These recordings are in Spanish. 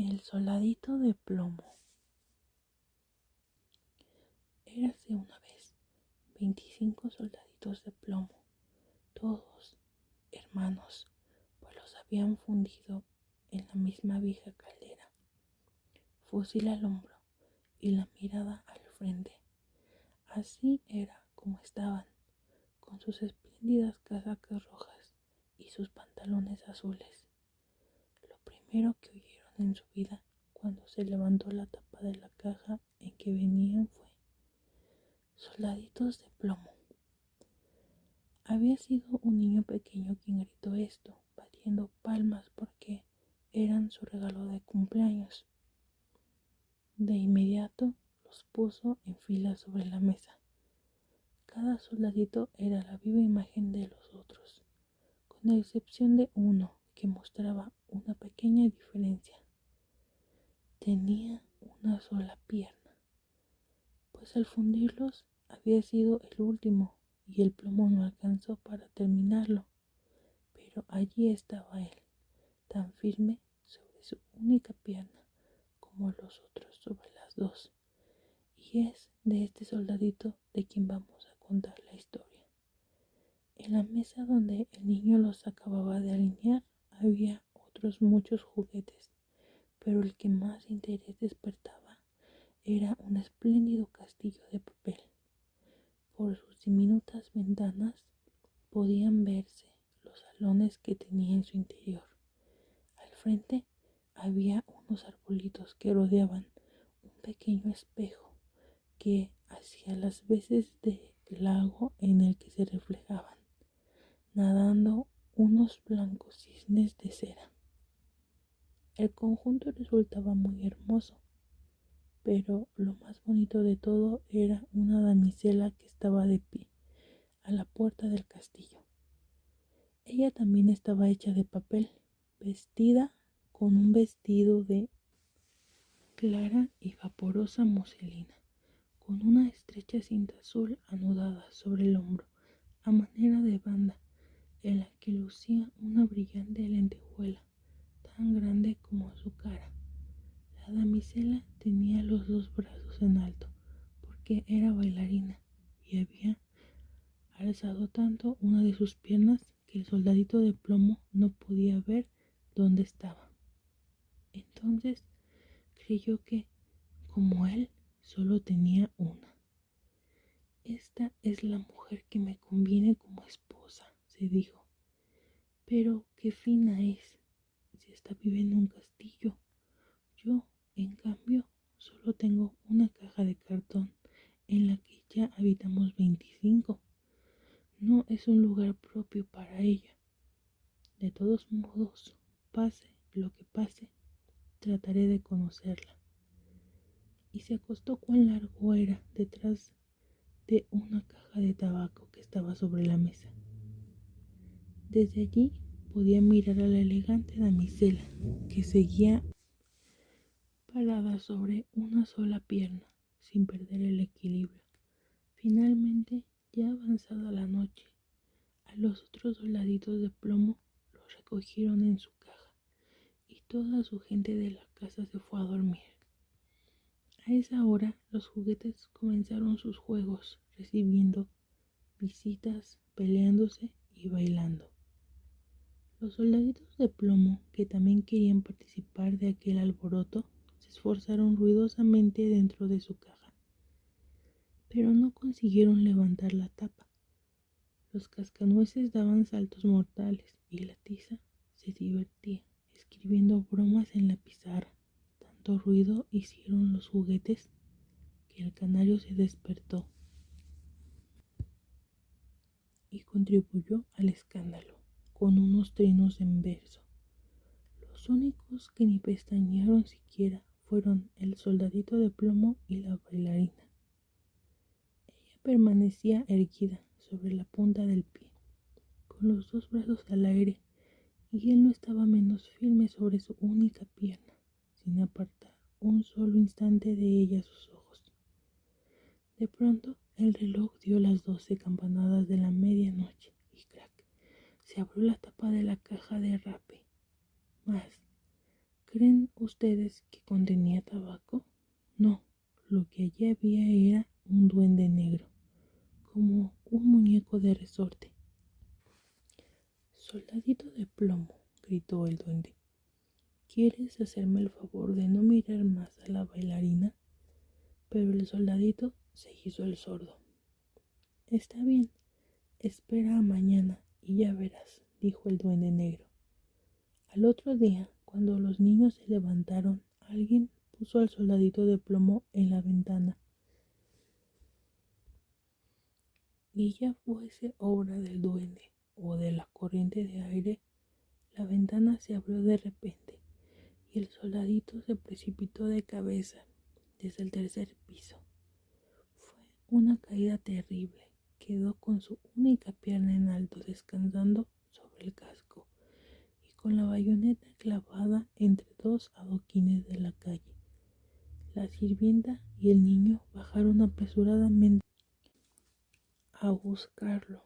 El soldadito de plomo. Érase una vez 25 soldaditos de plomo, todos hermanos, pues los habían fundido en la misma vieja caldera, fusil al hombro y la mirada al frente. Así era como estaban, con sus espléndidas casacas rojas y sus pantalones azules. Lo primero que oyeron en su vida cuando se levantó la tapa de la caja en que venían fue: soldaditos de plomo. Había sido un niño pequeño quien gritó esto, batiendo palmas porque eran su regalo de cumpleaños. De inmediato los puso en fila sobre la mesa. Cada soldadito era la viva imagen de los otros, con excepción de uno que mostraba una pequeña diferencia. Tenía una sola pierna, pues al fundirlos había sido el último y el plomo no alcanzó para terminarlo. Pero allí estaba él, tan firme sobre su única pierna como los otros sobre las dos. Y es de este soldadito de quien vamos a contar la historia. En la mesa donde el niño los acababa de alinear había otros muchos juguetes, pero el que más interés despertaba era un espléndido castillo de papel. Por sus diminutas ventanas podían verse los salones que tenía en su interior. Al frente había unos arbolitos que rodeaban un pequeño espejo que hacía las veces de lago en el que se reflejaban, nadando unos blancos cisnes de cera. El conjunto resultaba muy hermoso, pero lo más bonito de todo era una damisela que estaba de pie a la puerta del castillo. Ella también estaba hecha de papel, vestida con un vestido de clara y vaporosa muselina, con una estrecha cinta azul anudada sobre el hombro a manera de banda, en la que lucía una brillante lentejuela tan grande como su cara. La damisela tenía los dos brazos en alto, porque era bailarina, y había alzado tanto una de sus piernas que el soldadito de plomo no podía ver dónde estaba. Entonces creyó que, como él, solo tenía una. Esta es la mujer que me conviene como esposa, se dijo. Pero qué fina es, si esta vive en un castillo. Yo, en cambio, solo tengo una caja de cartón en la que ya habitamos 25. No es un lugar propio para ella. De todos modos, pase lo que pase, trataré de conocerla. Y se acostó cuán largo era detrás de una caja de tabaco que estaba sobre la mesa. Desde allí podía mirar a la elegante damisela que seguía parada sobre una sola pierna, sin perder el equilibrio. Finalmente, ya avanzada la noche, a los otros soldaditos de plomo los recogieron en su caja y toda su gente de la casa se fue a dormir. A esa hora los juguetes comenzaron sus juegos, recibiendo visitas, peleándose y bailando. Los soldaditos de plomo, que también querían participar de aquel alboroto, se esforzaron ruidosamente dentro de su caja, pero no consiguieron levantar la tapa. Los cascanueces daban saltos mortales y la tiza se divertía escribiendo bromas en la pizarra. Tanto ruido hicieron los juguetes que el canario se despertó y contribuyó al escándalo con unos trinos en verso. Los únicos que ni pestañearon siquiera fueron el soldadito de plomo y la bailarina. Ella permanecía erguida sobre la punta del pie, con los dos brazos al aire, y él no estaba menos firme sobre su única pierna, sin apartar un solo instante de ella sus ojos. De pronto el reloj dio las 12 campanadas de la medianoche y crack, se abrió la tapa de la caja de rape. Mas ¿Creen ustedes que contenía tabaco? No, lo que allí había era un duende negro, como un muñeco de resorte. Soldadito de plomo, gritó el duende, ¿quieres hacerme el favor de no mirar más a la bailarina? Pero el soldadito se hizo el sordo. Está bien, espera a mañana y ya verás, dijo el duende negro. Al otro día, cuando los niños se levantaron, alguien puso al soldadito de plomo en la ventana. Y ya fuese obra del duende o de la corriente de aire, la ventana se abrió de repente y el soldadito se precipitó de cabeza desde el tercer piso. Fue una caída terrible. Quedó con su única pierna en alto descansando sobre el casco y con la bayoneta clavada entre dos adoquines de la calle. La sirvienta y el niño bajaron apresuradamente a buscarlo,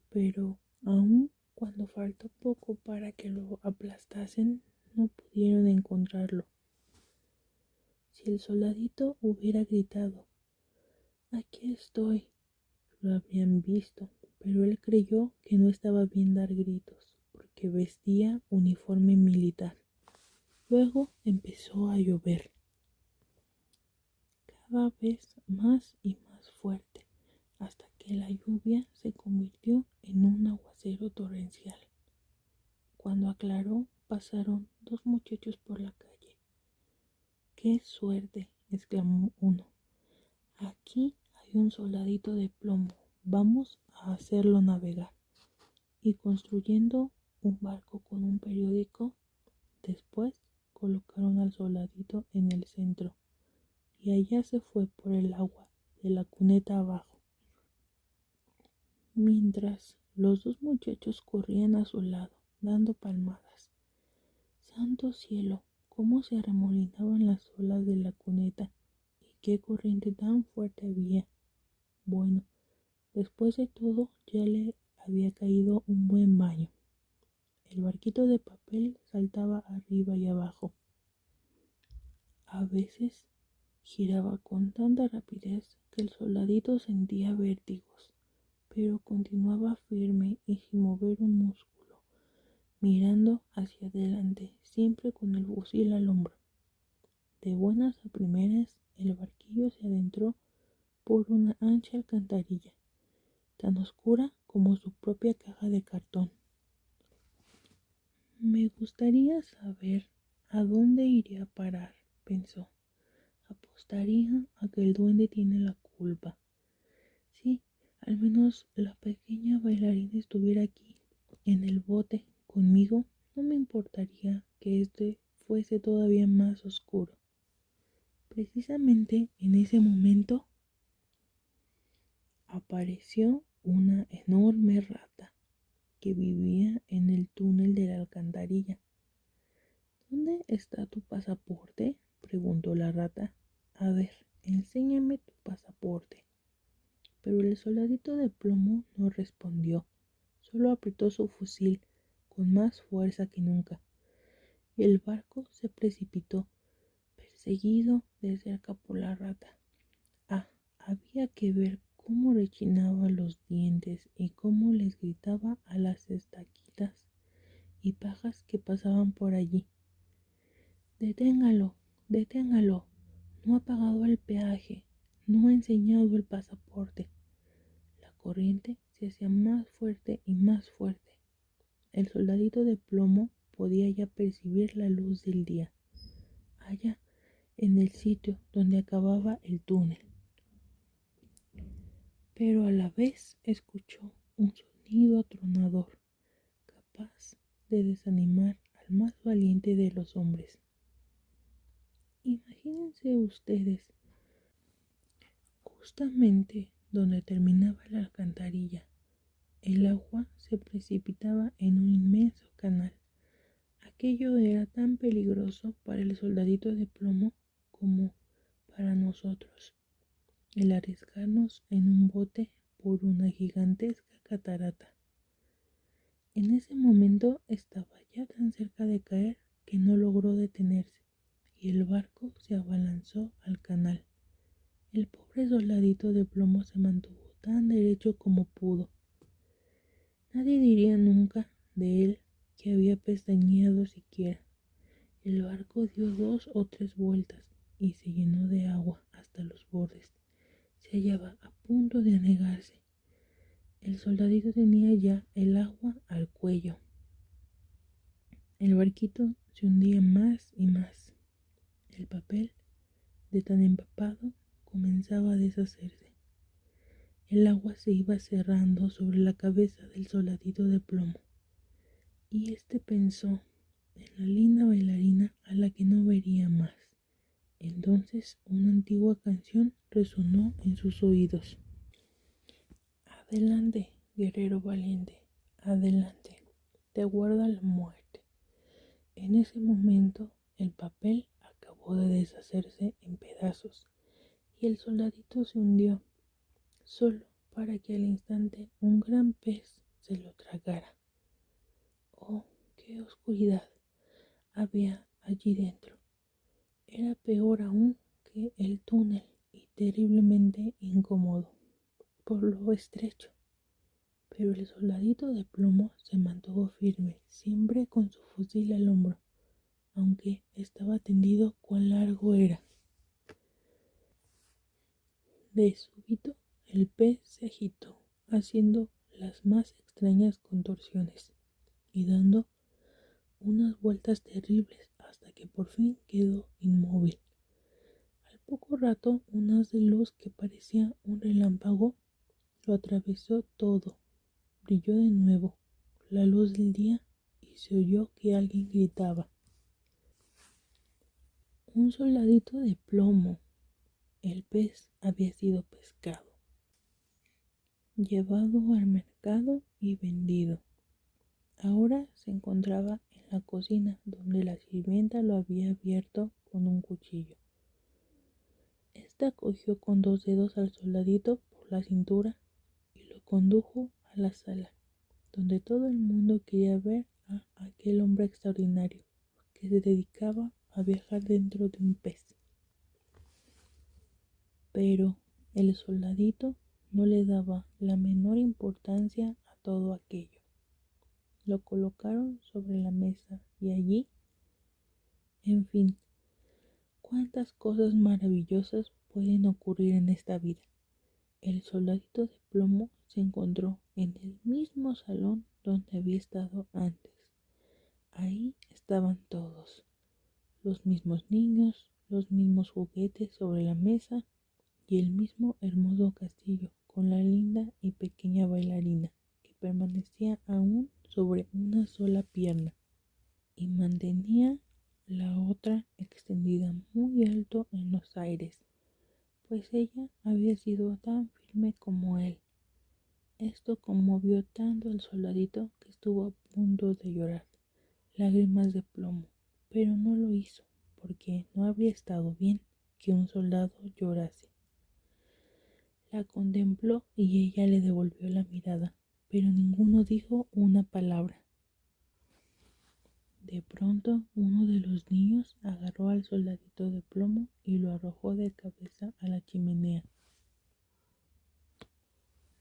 pero aun cuando faltó poco para que lo aplastasen, no pudieron encontrarlo. Si el soldadito hubiera gritado, «Aquí estoy», lo habrían visto, pero él creyó que no estaba bien dar gritos, porque vestía uniforme militar. Luego empezó a llover, cada vez más y más fuerte, hasta que la lluvia se convirtió en un aguacero torrencial. Cuando aclaró, pasaron dos muchachos por la calle. ¡Qué suerte!, exclamó uno. Aquí hay un soldadito de plomo, vamos a hacerlo navegar. Y construyendo un barco con un periódico, después colocaron al soldadito en el centro y allá se fue por el agua de la cuneta abajo. Mientras los dos muchachos corrían a su lado, dando palmadas. ¡Santo cielo! Cómo se arremolinaban las olas de la cuneta y qué corriente tan fuerte había. Bueno, después de todo ya le había caído un buen baño. El barquito de papel saltaba arriba y abajo. A veces giraba con tanta rapidez que el soldadito sentía vértigos, pero continuaba firme y sin mover un músculo, mirando hacia adelante, siempre con el fusil al hombro. De buenas a primeras, el barquillo se adentró por una ancha alcantarilla, tan oscura como su propia caja de cartón. Me gustaría saber a dónde iría a parar, pensó. Apostaría a que el duende tiene la culpa. Sí, al menos la pequeña bailarina estuviera aquí, en el bote, conmigo, no me importaría que este fuese todavía más oscuro. Precisamente en ese momento apareció una enorme rata que vivía en el túnel de la alcantarilla. ¿Dónde está tu pasaporte?, preguntó la rata. A ver, enséñame tu pasaporte. Pero el soldadito de plomo no respondió, solo apretó su fusil con más fuerza que nunca, y el barco se precipitó, perseguido de cerca por la rata. Ah, había que ver cómo rechinaba los dientes y cómo les gritaba a las estaquitas y pajas que pasaban por allí. Deténgalo, deténgalo, no ha pagado el peaje, no ha enseñado el pasaporte. La corriente se hacía más fuerte y más fuerte. El soldadito de plomo podía ya percibir la luz del día, allá en el sitio donde acababa el túnel. Pero a la vez escuchó un sonido atronador, capaz de desanimar al más valiente de los hombres. Imagínense ustedes, justamente donde terminaba la alcantarilla, el agua se precipitaba en un inmenso canal. Aquello era tan peligroso para el soldadito de plomo como para nosotros, el arriesgarnos en un bote por una gigantesca catarata. En ese momento estaba ya tan cerca de caer que no logró detenerse y el barco se abalanzó al canal. El pobre soldadito de plomo se mantuvo tan derecho como pudo. Nadie diría nunca de él que había pestañeado siquiera. El barco dio 2 o 3 vueltas y se llenó de agua hasta los bordes. Se hallaba a punto de anegarse. El soldadito tenía ya el agua al cuello. El barquito se hundía más y más. El papel, de tan empapado, comenzaba a deshacerse. El agua se iba cerrando sobre la cabeza del soldadito de plomo. Y éste pensó en la linda bailarina a la que no vería más. Entonces una antigua canción resonó en sus oídos. Adelante, guerrero valiente, adelante, te aguarda la muerte. En ese momento el papel acabó de deshacerse en pedazos y el soldadito se hundió, solo para que al instante un gran pez se lo tragara. Oh, qué oscuridad había allí dentro. Era peor aún que el túnel y terriblemente incómodo por lo estrecho. Pero el soldadito de plomo se mantuvo firme, siempre con su fusil al hombro, aunque estaba tendido cuán largo era. De súbito el pez se agitó, haciendo las más extrañas contorsiones y dando unas vueltas terribles hasta que por fin quedó inmóvil. Al poco rato un haz de luz que parecía un relámpago lo atravesó todo. Brilló de nuevo la luz del día y se oyó que alguien gritaba. Un soldadito de plomo. El pez había sido pescado, llevado al mercado y vendido. Ahora se encontraba en la cocina, donde la sirvienta lo había abierto con un cuchillo. Esta cogió con 2 dedos al soldadito por la cintura y lo condujo a la sala, donde todo el mundo quería ver a aquel hombre extraordinario que se dedicaba a viajar dentro de un pez. Pero el soldadito no le daba la menor importancia a todo aquello. Lo colocaron sobre la mesa y allí, en fin, cuántas cosas maravillosas pueden ocurrir en esta vida. El soldadito de plomo se encontró en el mismo salón donde había estado antes. Ahí estaban todos, los mismos niños, los mismos juguetes sobre la mesa y el mismo hermoso castillo con la linda y pequeña bailarina que permanecía aún sobre una sola pierna y mantenía la otra extendida muy alto en los aires, pues ella había sido tan firme como él. Esto conmovió tanto al soldadito que estuvo a punto de llorar lágrimas de plomo, pero no lo hizo, porque no habría estado bien que un soldado llorase. La contempló y ella le devolvió la mirada, pero ninguno dijo una palabra. De pronto, uno de los niños agarró al soldadito de plomo y lo arrojó de cabeza a la chimenea.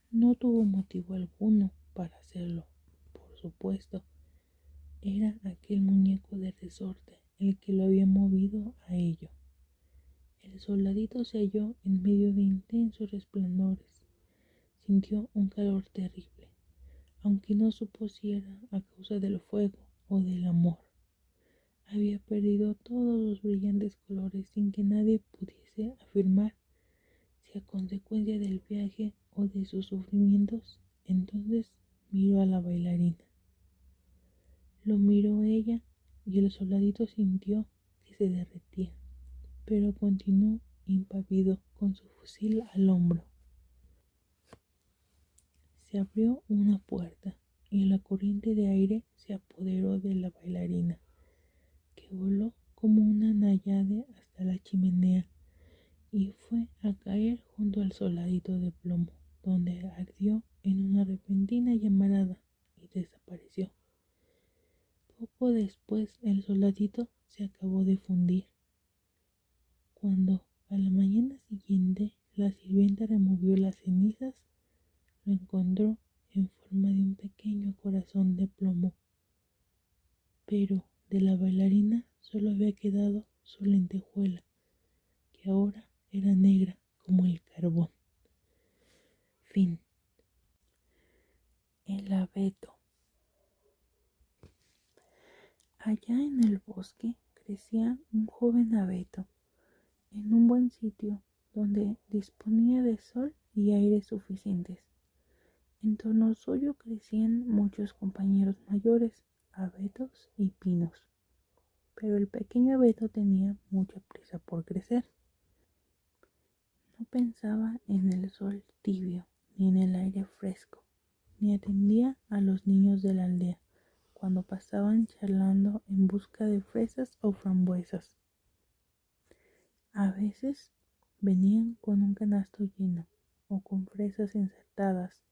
No tuvo motivo alguno para hacerlo, por supuesto. Era aquel muñeco de resorte el que lo había movido a ello. El soldadito se halló en medio de intensos resplandores. Sintió un calor terrible, aunque no supo si era a causa del fuego o del amor. Había perdido todos los brillantes colores sin que nadie pudiese afirmar si a consecuencia del viaje o de sus sufrimientos. Entonces miró a la bailarina. Lo miró ella y el soldadito sintió que se derretía, pero continuó impávido con su fusil al hombro. Se abrió una puerta y la corriente de aire se apoderó de la bailarina, que voló como una náyade hasta la chimenea y fue a caer junto al soldadito de plomo, donde ardió en una repentina llamarada y desapareció. Poco después el soldadito se acabó de fundir. Cuando a la mañana siguiente la sirvienta removió las cenizas, lo encontró en forma de un pequeño corazón de plomo. Pero de la bailarina solo había quedado su lentejuela, que ahora era negra como el carbón. Fin. El abeto. Allá en el bosque crecía un joven abeto, en un buen sitio donde disponía de sol y aire suficientes. En torno suyo crecían muchos compañeros mayores, abetos y pinos, pero el pequeño abeto tenía mucha prisa por crecer. No pensaba en el sol tibio, ni en el aire fresco, ni atendía a los niños de la aldea cuando pasaban charlando en busca de fresas o frambuesas. A veces venían con un canasto lleno o con fresas ensartadas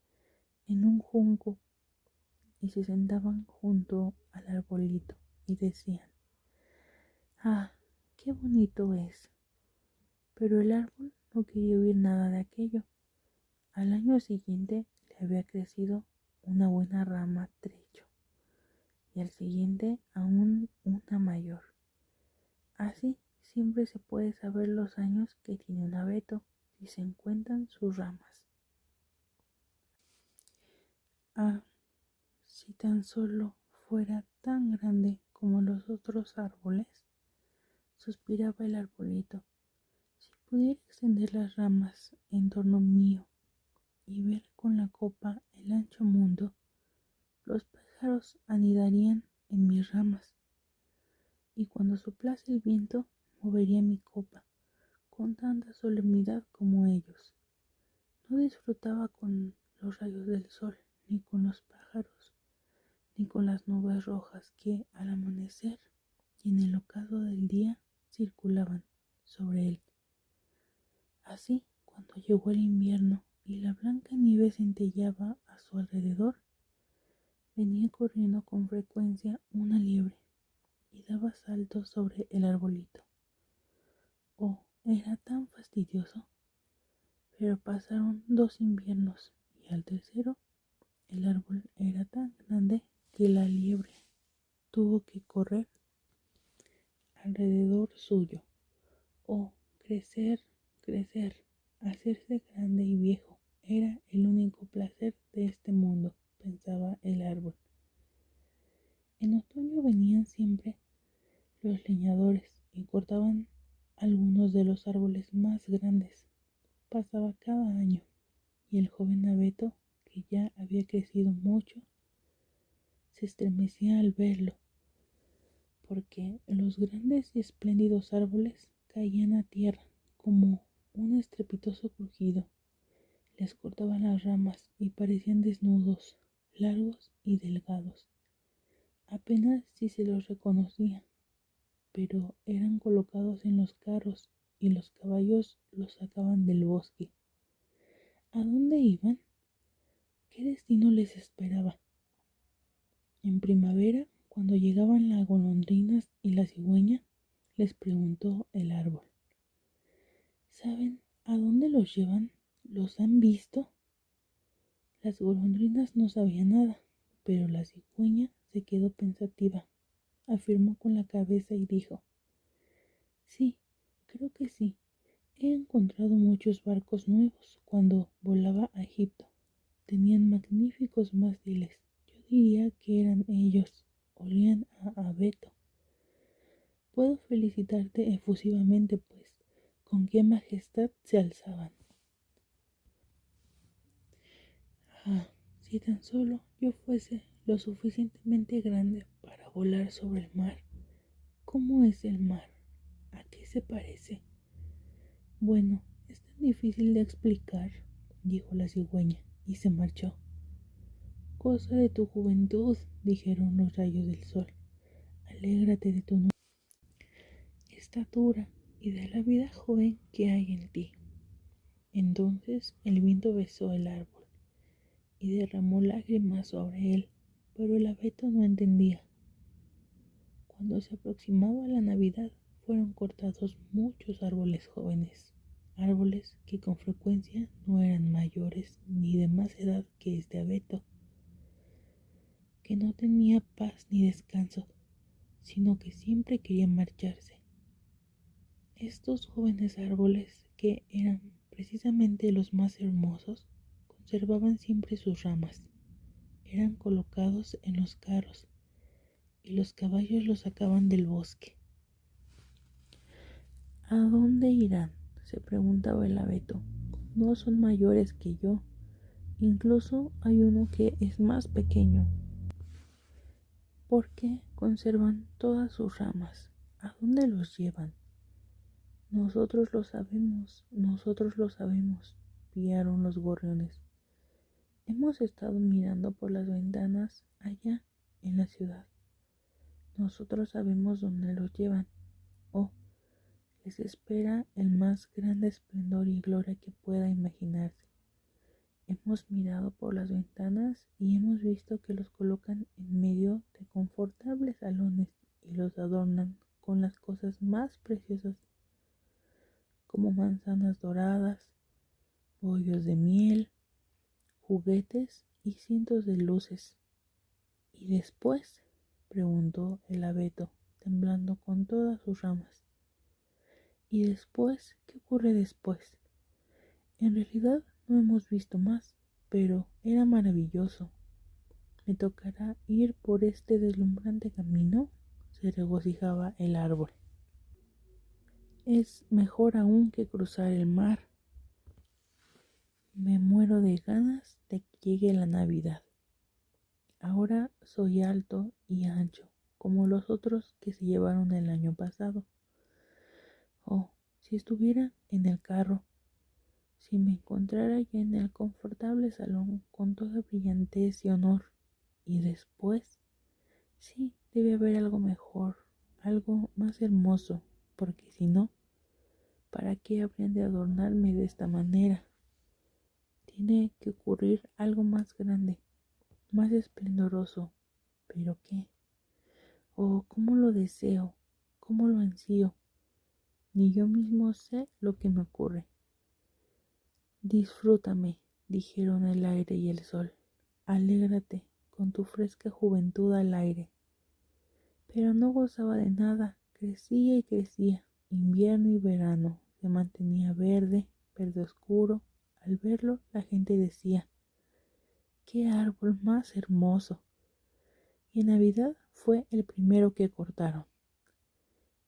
en un junco y se sentaban junto al arbolito y decían: «¡Ah, qué bonito es!». Pero el árbol no quería oír nada de aquello. Al año siguiente le había crecido una buena rama trecho y al siguiente aún una mayor. Así siempre se puede saber los años que tiene un abeto si se encuentran sus ramas. Ah, si tan solo fuera tan grande como los otros árboles, suspiraba el arbolito. Si pudiera extender las ramas en torno mío y ver con la copa el ancho mundo, los pájaros anidarían en mis ramas, y cuando soplase el viento movería mi copa con tanta solemnidad como ellos. No disfrutaba con los rayos del sol, ni con los pájaros, ni con las nubes rojas que al amanecer y en el ocaso del día circulaban sobre él. Así, cuando llegó el invierno y la blanca nieve centelleaba a su alrededor, venía corriendo con frecuencia una liebre y daba saltos sobre el arbolito. Oh, era tan fastidioso. Pero pasaron 2 inviernos y al tercero el árbol era tan grande que la liebre tuvo que correr alrededor suyo. Oh, crecer, crecer, hacerse grande y viejo era el único placer de este mundo, pensaba el árbol. En otoño venían siempre los leñadores y cortaban algunos de los árboles más grandes. Pasaba cada año y el joven abeto, que ya había crecido mucho, se estremecía al verlo, porque los grandes y espléndidos árboles caían a tierra como un estrepitoso crujido. Les cortaban las ramas y parecían desnudos, largos y delgados. Apenas si se los reconocía, pero eran colocados en los carros y los caballos los sacaban del bosque. ¿A dónde iban? ¿Qué destino les esperaba? En primavera, cuando llegaban las golondrinas y la cigüeña, les preguntó el árbol: ¿saben a dónde los llevan? ¿Los han visto? Las golondrinas no sabían nada, pero la cigüeña se quedó pensativa, afirmó con la cabeza y dijo: sí, creo que sí. He encontrado muchos barcos nuevos cuando volaba a Egipto. Tenían magníficos mástiles. Yo diría que eran ellos. Olían a abeto. Puedo felicitarte efusivamente, pues, con qué majestad se alzaban. Ah, si tan solo yo fuese lo suficientemente grande para volar sobre el mar. ¿Cómo es el mar? ¿A qué se parece? Bueno, es tan difícil de explicar, dijo la cigüeña, y se marchó. Cosa de tu juventud, dijeron los rayos del sol. Alégrate de tu estatura y de la vida joven que hay en ti. Entonces el viento besó el árbol y derramó lágrimas sobre él, pero el abeto no entendía. Cuando se aproximaba la Navidad, fueron cortados muchos árboles jóvenes, árboles que con frecuencia no eran mayores ni de más edad que este abeto, que no tenía paz ni descanso, sino que siempre quería marcharse. Estos jóvenes árboles, que eran precisamente los más hermosos, conservaban siempre sus ramas. Eran colocados en los carros y los caballos los sacaban del bosque. ¿A dónde irán?, se preguntaba el abeto. No son mayores que yo. Incluso hay uno que es más pequeño. ¿Por qué conservan todas sus ramas? ¿A dónde los llevan? Nosotros lo sabemos, piaron los gorriones. Hemos estado mirando por las ventanas allá en la ciudad. Nosotros sabemos dónde los llevan. Oh, les espera el más grande esplendor y gloria que pueda imaginarse. Hemos mirado por las ventanas y hemos visto que los colocan en medio de confortables salones y los adornan con las cosas más preciosas, como manzanas doradas, bollos de miel, juguetes y cientos de luces. ¿Y después?, preguntó el abeto, temblando con todas sus ramas. ¿Y después? ¿Qué ocurre después? En realidad no hemos visto más, pero era maravilloso. ¿Me tocará ir por este deslumbrante camino?, se regocijaba el árbol. Es mejor aún que cruzar el mar. Me muero de ganas de que llegue la Navidad. Ahora soy alto y ancho, como los otros que se llevaron el año pasado. Oh, si estuviera en el carro, si me encontrara ya en el confortable salón con toda brillantez y honor. Y después, sí, debe haber algo mejor, algo más hermoso, porque si no, ¿para qué habrían de adornarme de esta manera? Tiene que ocurrir algo más grande, más esplendoroso. ¿Pero qué? Oh, cómo lo deseo, cómo lo ansío. Ni yo mismo sé lo que me ocurre. Disfrútame, dijeron el aire y el sol. Alégrate con tu fresca juventud al aire. Pero no gozaba de nada, crecía y crecía. Invierno y verano, se mantenía verde, verde oscuro. Al verlo, la gente decía: ¡qué árbol más hermoso! Y en Navidad fue el primero que cortaron.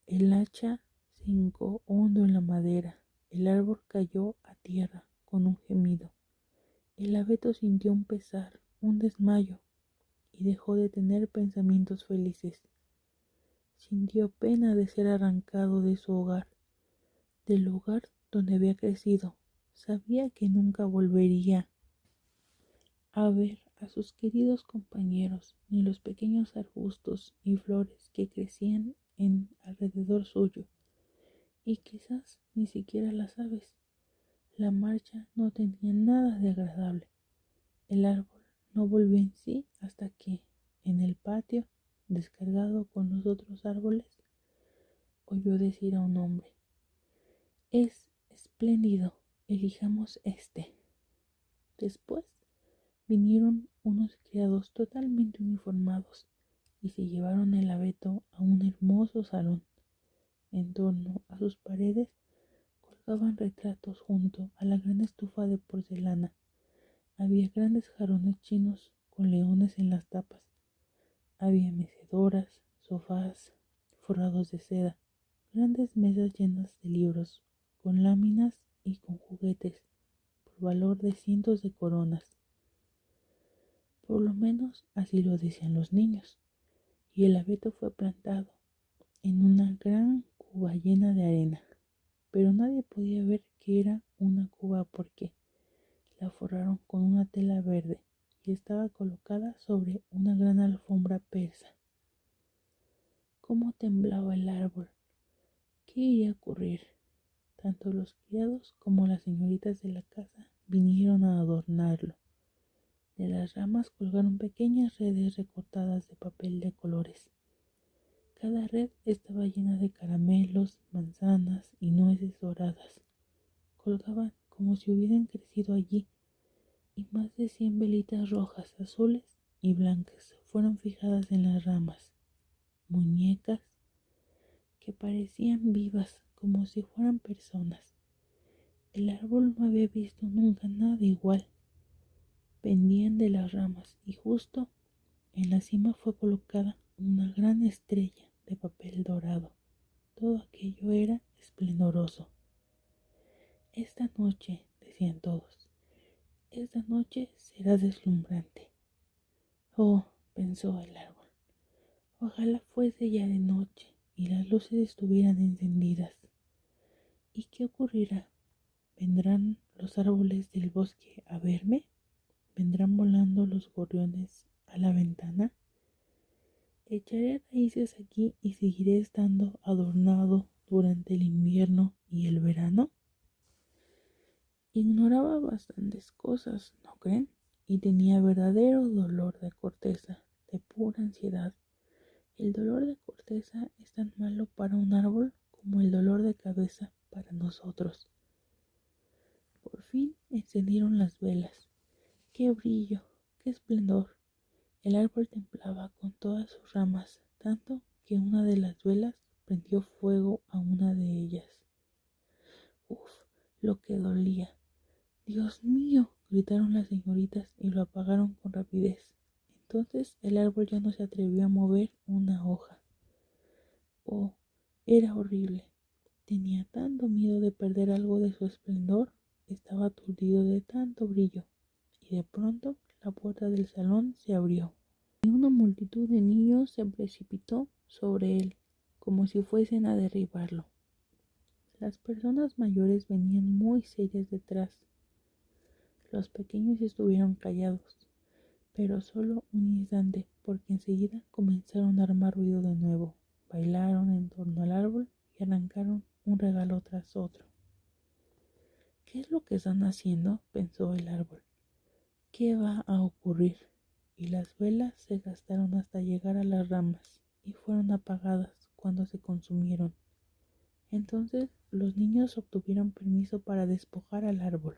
El hacha se hincó hondo en la madera. El árbol cayó a tierra con un gemido. El abeto sintió un pesar, un desmayo, y dejó de tener pensamientos felices. Sintió pena de ser arrancado de su hogar, del lugar donde había crecido. Sabía que nunca volvería a ver a sus queridos compañeros, ni los pequeños arbustos y flores que crecían en alrededor suyo, y quizás ni siquiera las aves. La marcha no tenía nada de agradable. El árbol no volvió en sí hasta que, en el patio, descargado con los otros árboles, oyó decir a un hombre: «Es espléndido, elijamos este». Después vinieron unos criados totalmente uniformados y se llevaron el abeto a un hermoso salón. En torno a sus paredes colgaban retratos junto a la gran estufa de porcelana. Había grandes jarrones chinos con leones en las tapas. Había mecedoras, sofás forrados de seda, grandes mesas llenas de libros, con láminas y con juguetes, por valor de cientos de coronas. Por lo menos así lo decían los niños. Y el abeto fue plantado en una gran cuba llena de arena. Pero nadie podía ver que era una cuba porque la forraron con una tela verde y estaba colocada sobre una gran alfombra persa. ¿Cómo temblaba el árbol? ¿Qué iría a ocurrir? Tanto los criados como las señoritas de la casa vinieron a adornarlo. De las ramas colgaron pequeñas redes recortadas de papel de colores. cada red estaba llena de caramelos, manzanas y nueces doradas. Colgaban como si hubieran crecido allí, y más de 100 velitas rojas, azules y blancas fueron fijadas en las ramas. Muñecas que parecían vivas como si fueran personas. El árbol no había visto nunca nada igual. Pendían de las ramas y justo en la cima fue colocada una gran estrella de papel dorado. Todo aquello era esplendoroso. Esta noche, decían todos, esta noche será deslumbrante. Oh, pensó el árbol, ojalá fuese ya de noche y las luces estuvieran encendidas. ¿Y qué ocurrirá? ¿Vendrán los árboles del bosque a verme? ¿Vendrán volando los gorriones a la ventana? Echaré raíces aquí y seguiré estando adornado durante el invierno y el verano. Ignoraba bastantes cosas, ¿no creen? Y tenía verdadero dolor de corteza, de pura ansiedad. El dolor de corteza es tan malo para un árbol como el dolor de cabeza para nosotros. Por fin encendieron las velas. ¡Qué brillo! ¡Qué esplendor! El árbol temblaba con todas sus ramas, tanto que una de las velas prendió fuego a una de ellas. ¡Uf! Lo que dolía. ¡Dios mío!, gritaron las señoritas y lo apagaron con rapidez. Entonces el árbol ya no se atrevió a mover una hoja. Oh, era horrible. Tenía tanto miedo de perder algo de su esplendor, estaba aturdido de tanto brillo, y de pronto la puerta del salón se abrió, y una multitud de niños se precipitó sobre él, como si fuesen a derribarlo. Las personas mayores venían muy serias detrás. Los pequeños estuvieron callados, pero solo un instante, porque enseguida comenzaron a armar ruido de nuevo. Bailaron en torno al árbol y arrancaron un regalo tras otro. ¿Qué es lo que están haciendo?, pensó el árbol. ¿Qué va a ocurrir? Y las velas se gastaron hasta llegar a las ramas y fueron apagadas cuando se consumieron. Entonces los niños obtuvieron permiso para despojar al árbol.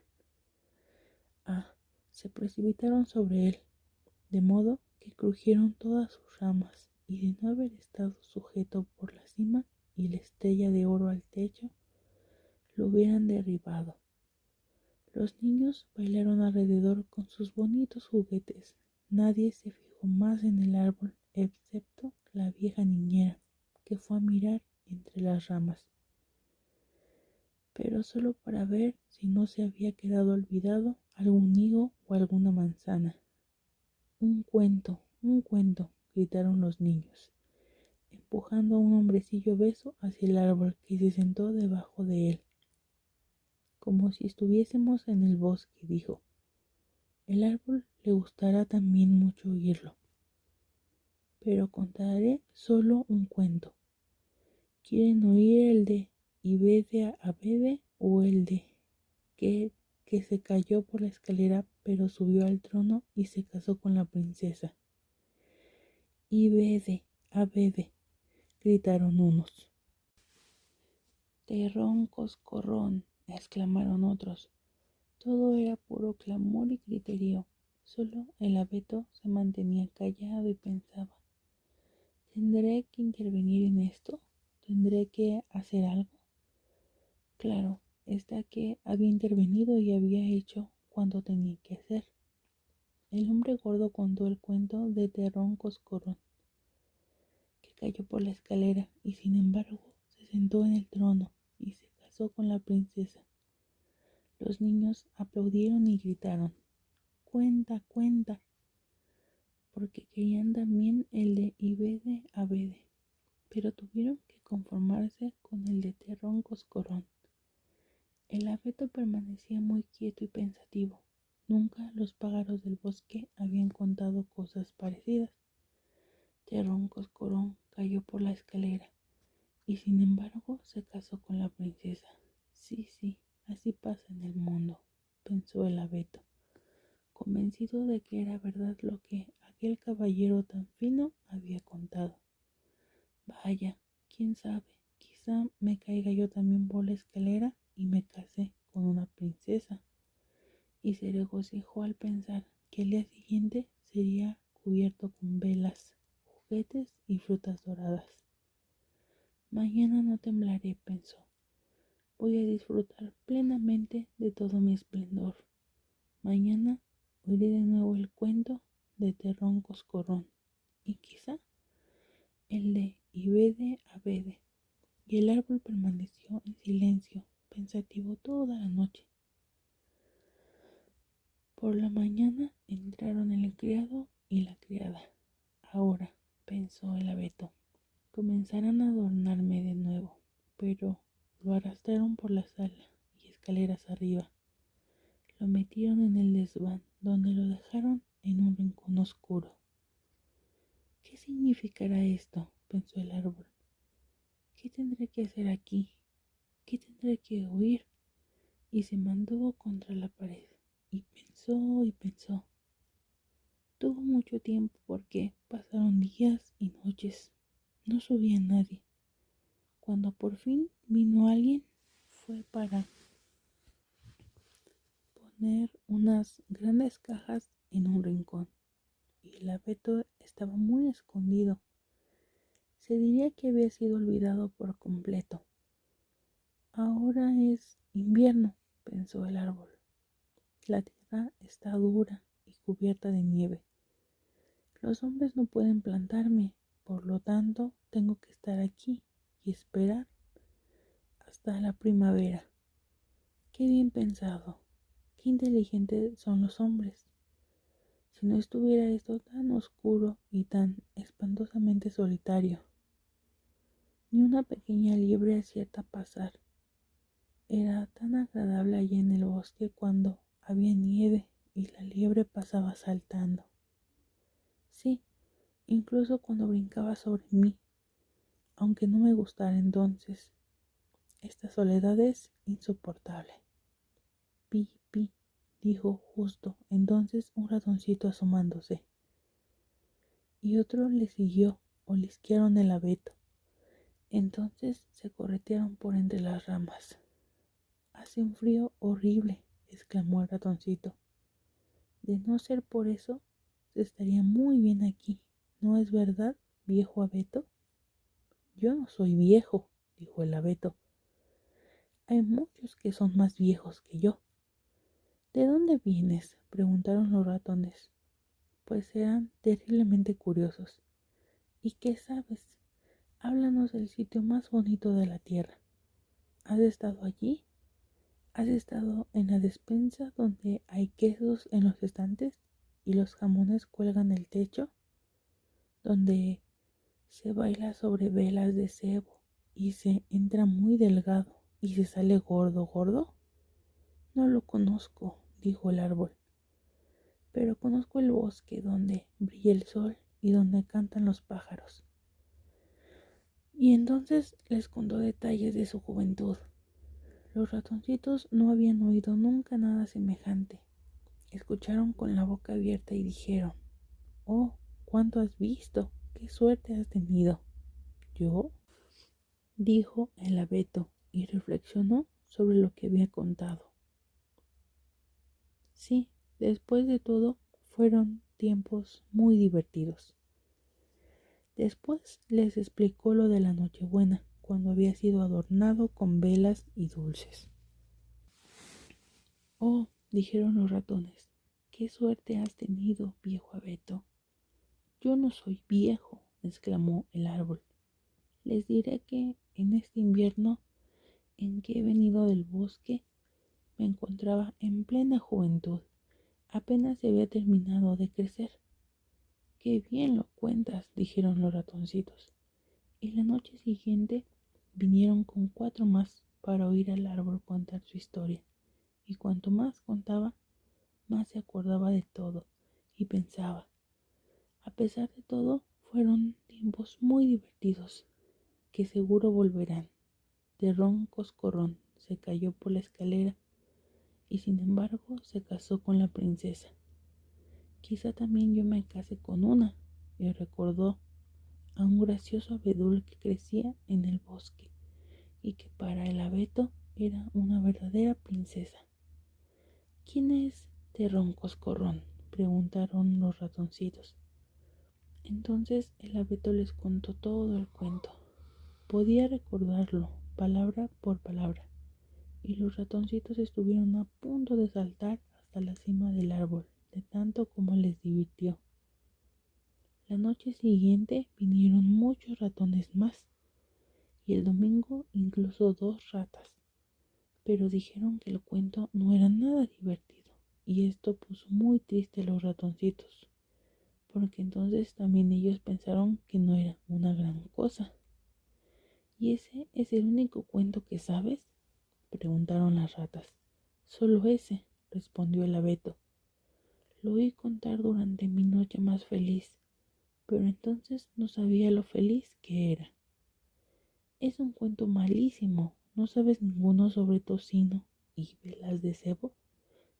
Se precipitaron sobre él, de modo que crujieron todas sus ramas, y de no haber estado sujeto por la cima y la estrella de oro al techo, lo hubieran derribado. Los niños bailaron alrededor con sus bonitos juguetes. Nadie se fijó más en el árbol, excepto la vieja niñera, que fue a mirar entre las ramas, pero solo para ver si no se había quedado olvidado algún higo o alguna manzana. Un cuento, gritaron los niños, empujando a un hombrecillo obeso hacia el árbol, que se sentó debajo de él. Como si estuviésemos en el bosque, dijo. El árbol le gustará también mucho oírlo. Pero contaré solo un cuento. ¿Quieren oír el de Ibede a Bede o el de que se cayó por la escalera pero subió al trono y se casó con la princesa? Ibede a Bede, gritaron unos. Terrón coscorrón, exclamaron otros. Todo era puro clamor y griterío. Solo el abeto se mantenía callado y pensaba: ¿tendré que intervenir en esto? ¿Tendré que hacer algo? Claro, está que había intervenido y había hecho cuanto tenía que hacer. El hombre gordo contó el cuento de Terrón Coscorrón, que cayó por la escalera y sin embargo se sentó en el trono y se casó con la princesa. Los niños aplaudieron y gritaron: ¡cuenta, cuenta!, porque querían también el de Ibede a Bede, pero tuvieron que conformarse con el de Terrón Coscorrón. El abeto permanecía muy quieto y pensativo. Nunca los pájaros del bosque habían contado cosas parecidas. Terrón Coscorrón cayó por la escalera y sin embargo se casó con la princesa. Sí, así pasa en el mundo, pensó el abeto, convencido de que era verdad lo que aquel caballero tan fino había contado. Vaya, quién sabe, quizá me caiga yo también por la escalera y me case con una princesa. Y se regocijó al pensar que el día siguiente sería cubierto con velas, juguetes y frutas doradas. Mañana no temblaré, pensó. Voy a disfrutar plenamente de todo mi esplendor. Mañana oiré de nuevo el cuento de Terrón Coscorrón y quizá el de Ibede Abede. Y el árbol permaneció en silencio, pensativo toda la noche. Por la mañana entraron el criado y la criada. Ahora, pensó el abeto, comenzarán a adornarme de nuevo, pero lo arrastraron por la sala y escaleras arriba. Lo metieron en el desván, donde lo dejaron en un rincón oscuro. ¿Qué significará esto?, pensó el árbol. ¿Qué tendré que hacer aquí? ¿Qué tendré que oír? Y se mantuvo contra la pared, y pensó y pensó. Tuvo mucho tiempo porque pasaron días y noches. No subía nadie. Cuando por fin vino alguien, fue para poner unas grandes cajas en un rincón. Y el abeto estaba muy escondido. Se diría que había sido olvidado por completo. Ahora es invierno, pensó el árbol. La tierra está dura y cubierta de nieve. Los hombres no pueden plantarme, por lo tanto tengo que estar aquí y esperar hasta la primavera. Qué bien pensado, qué inteligentes son los hombres. Si no estuviera esto tan oscuro y tan espantosamente solitario. Ni una pequeña liebre acierta a pasar. Era tan agradable allí en el bosque cuando había nieve y la liebre pasaba saltando. Sí, incluso cuando brincaba sobre mí, aunque no me gustara entonces. Esta soledad es insoportable. Pi, pi, dijo justo entonces un ratoncito asomándose. Y otro le siguió, olisquearon el abeto. Entonces se corretearon por entre las ramas. Hace un frío horrible, exclamó el ratoncito. De no ser por eso, se estaría muy bien aquí. ¿No es verdad, viejo abeto? Yo no soy viejo, dijo el abeto. Hay muchos que son más viejos que yo. ¿De dónde vienes?, preguntaron los ratones, pues eran terriblemente curiosos. ¿Y qué sabes? Háblanos del sitio más bonito de la tierra. ¿Has estado allí? ¿Has estado en la despensa donde hay quesos en los estantes y los jamones cuelgan del techo? ¿Donde se baila sobre velas de cebo y se entra muy delgado y se sale gordo, gordo? No lo conozco, dijo el árbol, pero conozco el bosque donde brilla el sol y donde cantan los pájaros. Y entonces les contó detalles de su juventud. Los ratoncitos no habían oído nunca nada semejante. Escucharon con la boca abierta y dijeron: «Oh, cuánto has visto, qué suerte has tenido». «¿Yo?», dijo el abeto y reflexionó sobre lo que había contado. Sí, después de todo, fueron tiempos muy divertidos. Después les explicó lo de la Nochebuena, cuando había sido adornado con velas y dulces. «Oh», dijeron los ratones, «qué suerte has tenido, viejo abeto». «Yo no soy viejo», exclamó el árbol. «Les diré que en este invierno en que he venido del bosque me encontraba en plena juventud. Apenas se había terminado de crecer». «Qué bien lo cuentas», dijeron los ratoncitos. Y la noche siguiente vinieron con 4 más para oír al árbol contar su historia. Y cuanto más contaba, más se acordaba de todo y pensaba: a pesar de todo, fueron tiempos muy divertidos, que seguro volverán. Terrón Coscorrón se cayó por la escalera y sin embargo se casó con la princesa. Quizá también yo me case con una. Y recordó a un gracioso abedul que crecía en el bosque y que para el abeto era una verdadera princesa. ¿Quién es Terroncoscorrón?, preguntaron los ratoncitos. Entonces el abeto les contó todo el cuento. Podía recordarlo palabra por palabra, y los ratoncitos estuvieron a punto de saltar hasta la cima del árbol, de tanto como les divirtió. La noche siguiente vinieron muchos ratones más, y el domingo incluso 2 ratas, pero dijeron que el cuento no era nada divertido, y esto puso muy triste a los ratoncitos, porque entonces también ellos pensaron que no era una gran cosa. ¿Y ese es el único cuento que sabes?, preguntaron las ratas. Solo ese, respondió el abeto. Lo oí contar durante mi noche más feliz, pero entonces no sabía lo feliz que era. Es un cuento malísimo. ¿No sabes ninguno sobre tocino y velas de cebo?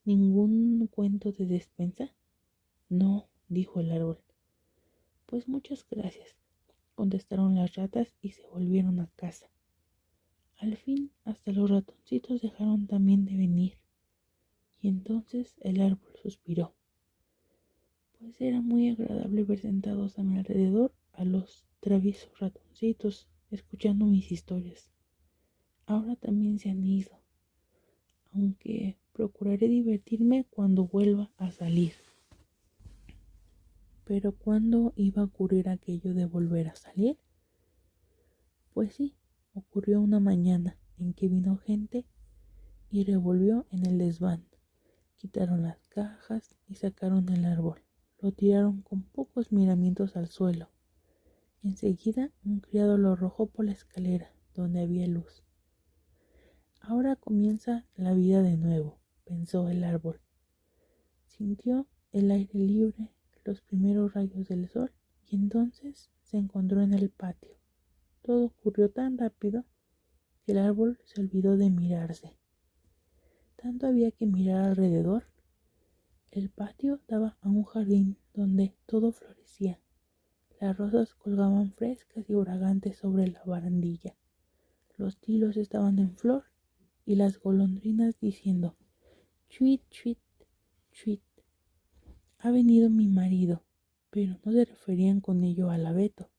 ¿Ningún cuento de despensa? No, dijo el árbol. Pues muchas gracias, contestaron las ratas y se volvieron a casa. Al fin, hasta los ratoncitos dejaron también de venir, y entonces el árbol suspiró, pues era muy agradable ver sentados a mi alrededor a los traviesos ratoncitos, escuchando mis historias. Ahora también se han ido, aunque procuraré divertirme cuando vuelva a salir. Pero ¿cuándo iba a ocurrir aquello de volver a salir? Pues sí, ocurrió una mañana en que vino gente y revolvió en el desván. Quitaron las cajas y sacaron el árbol. Lo tiraron con pocos miramientos al suelo. Enseguida un criado lo arrojó por la escalera, donde había luz. Ahora comienza la vida de nuevo, pensó el árbol. Sintió el aire libre, los primeros rayos del sol, y entonces se encontró en el patio. Todo ocurrió tan rápido que el árbol se olvidó de mirarse. Tanto había que mirar alrededor. El patio daba a un jardín donde todo florecía. Las rosas colgaban frescas y fragantes sobre la barandilla. Los tilos estaban en flor y las golondrinas diciendo chuit, chuit, chuit. Ha venido mi marido, pero no se referían con ello al abeto.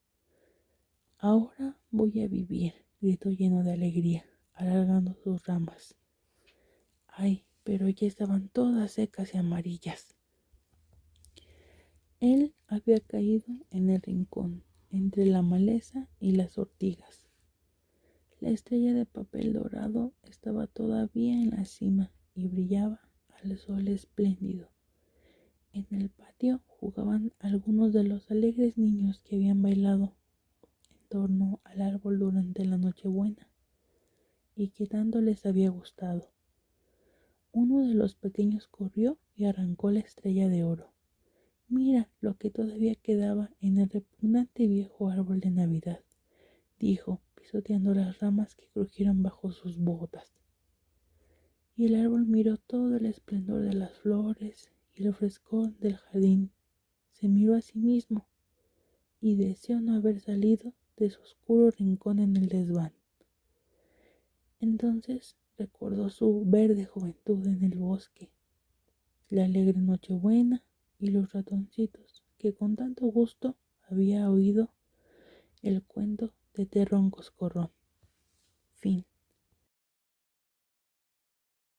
Ahora voy a vivir, gritó lleno de alegría, alargando sus ramas. Ay, pero ya estaban todas secas y amarillas. Él había caído en el rincón, entre la maleza y las ortigas. La estrella de papel dorado estaba todavía en la cima y brillaba al sol espléndido. En el patio jugaban algunos de los alegres niños que habían bailado en torno al árbol durante la Nochebuena y que tanto les había gustado. Uno de los pequeños corrió y arrancó la estrella de oro. Mira lo que todavía quedaba en el repugnante viejo árbol de Navidad, dijo, pisoteando las ramas que crujieron bajo sus botas. Y el árbol miró todo el esplendor de las flores y el frescor del jardín. Se miró a sí mismo y deseó no haber salido de su oscuro rincón en el desván. Entonces recordó su verde juventud en el bosque, la alegre Nochebuena y los ratoncitos que con tanto gusto había oído el cuento de Terroncoscorrón. Fin.